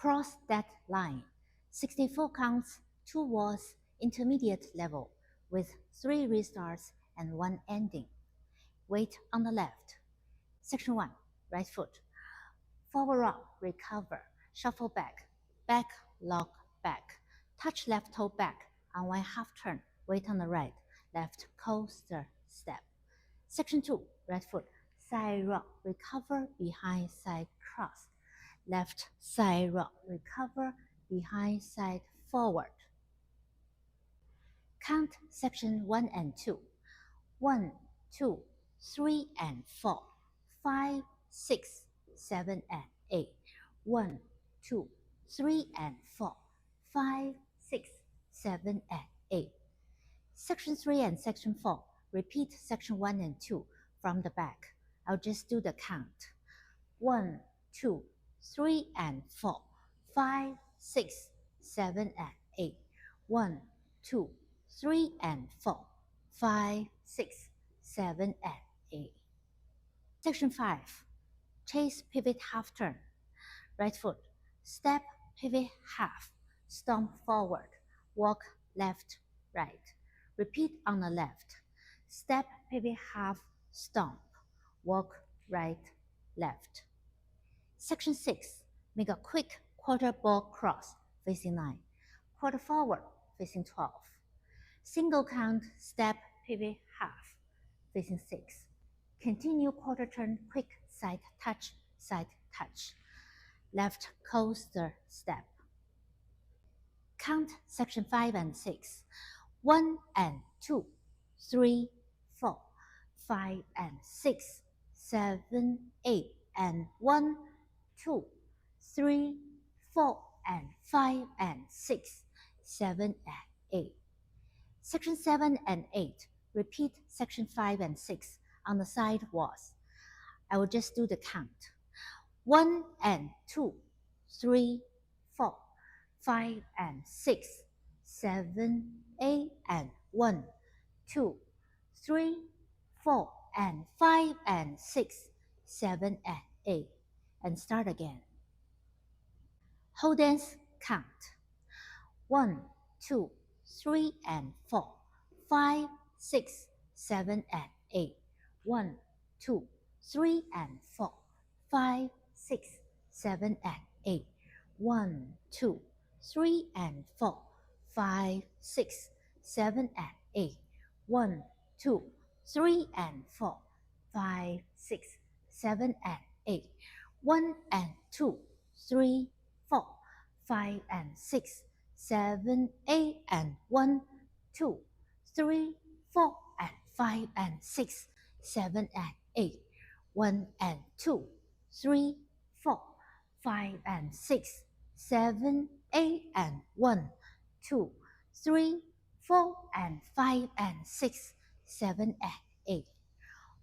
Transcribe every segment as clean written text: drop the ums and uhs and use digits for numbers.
Cross that line. 64 counts, 2 walls, intermediate level, with 3 restarts and 1 ending. Weight on the left. Section 1, right foot. Forward rock, recover, shuffle back, back, lock, back. Touch left toe back, unwind half turn, weight on the right, left coaster step. Section 2, right foot, side rock, recover, behind side cross. Left side rock, recover, behind side forward. Count section 1 and 2. 1, 2, 3 and 4, 5, 6, 7 and 8. 1, 2, 3 and 4, 5, 6, 7 and 8. Section 3 and Section 4. Repeat Section 1 and 2 from the back. I'll just do the count. 1, 2, 3 and 4, 5, 6, 7 and 8. 1, 2, 3 and 4, 5, 6, 7 and 8. Section 5. Chase pivot half turn. Right foot. Step pivot half. Stomp forward. Walk left, right. Repeat on the left. Step pivot half. Stomp. Walk right, left. Section 6. Make a quick quarter ball cross facing 9. Quarter forward facing 12. Single count step pivot half facing 6. Continue quarter turn quick side touch, left coaster step. Count section 5 and 6. 1 and 2, 3, 4, 5 and 6, 7, 8 and 1, 2, 3, 4 and 5 and 6, 7 and 8. Section 7 and 8. Repeat section 5 and 6 on the side walls. I will just do the count. 1 and 2, 3, 4, 5 and 6, 7, 8 and 1, 2, 3, 4 and 5 and 6, 7 and 8. And start again. Whole dance count. 1, 2, 3 and 4, 5, 6, 7 and 8. 1, 2, 3 and 4, 5, 6, 7 and 8. 1, 2, 3 and 4, 5, 6, 7 and 8. 1, 2, 3 and 4, 5, 6, 7 and 8. 1 and 2, 3, 4, 5 and 6, 7, 8 and 1, 2, 3, 4 and 5 and 6, 7 and 8. 1 and 2, 3, 4, 5 and 6, 7, 8 and 1, 2, 3, 4 and 5 and 6, 7 and 8.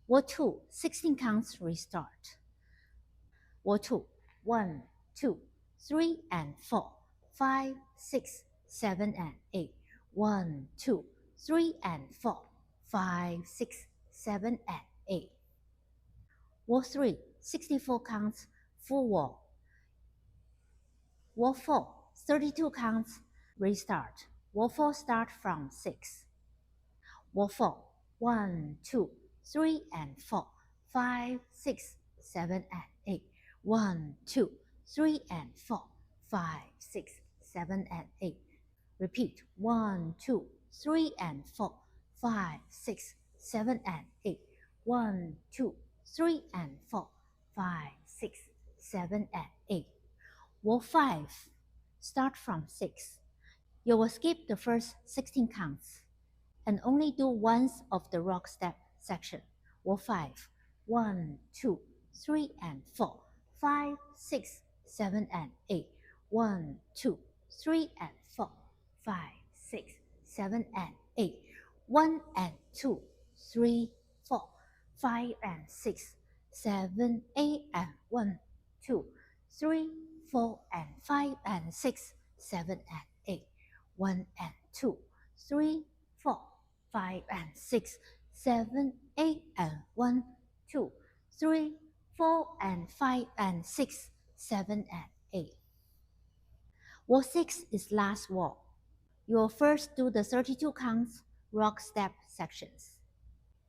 Wall 2, 16 counts restart. Wall 2, 1, 2, 3 and 4, 5, 6, 7 and 8. 1, 2, 3 and 4, 5, 6, 7 and 8. Wall 3, 64 counts, full wall. Wall 4, 32 counts, restart. Wall 4 start from 6. Wall 4, 1, 2, 3 and 4, 5, 6, 7 and 8. 1, 2, 3 and 4, 5, 6, 7 and 8. Repeat. 1, 2, 3 and 4, 5, 6, 7 and 8. 1, 2, 3 and 4, 5, 6, 7 and 8. Wall 5. Start from 6. You will skip the first 16 counts and only do once of the rock step section. Wall 5. 1, 2, 3 and 4, 5, 6, 7 and 8. 1, 2, 3 and 4, 5, 6, 7 and 8. 1 and 2, 3, 4, 5 and 6, 7, 8 and 1, 2, 3, 4 and 5 and 6, 7 and 8. 1 and 2, 3, 4, 5 and 6, 7, 8 and 1, 2, 3, 4 and 5 and 6, 7 and 8. Walk 6 is last walk. You'll first do the 32 counts rock step sections.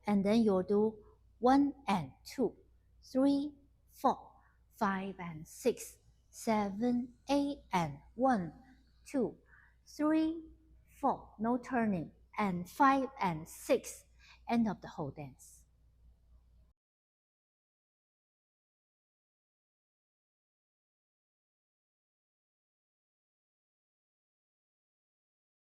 And then you'll do 1 and 2, 3, 4, 5 and 6, 7, 8 and 1, 2, 3, 4, no turning, and 5 and 6, end of the whole dance.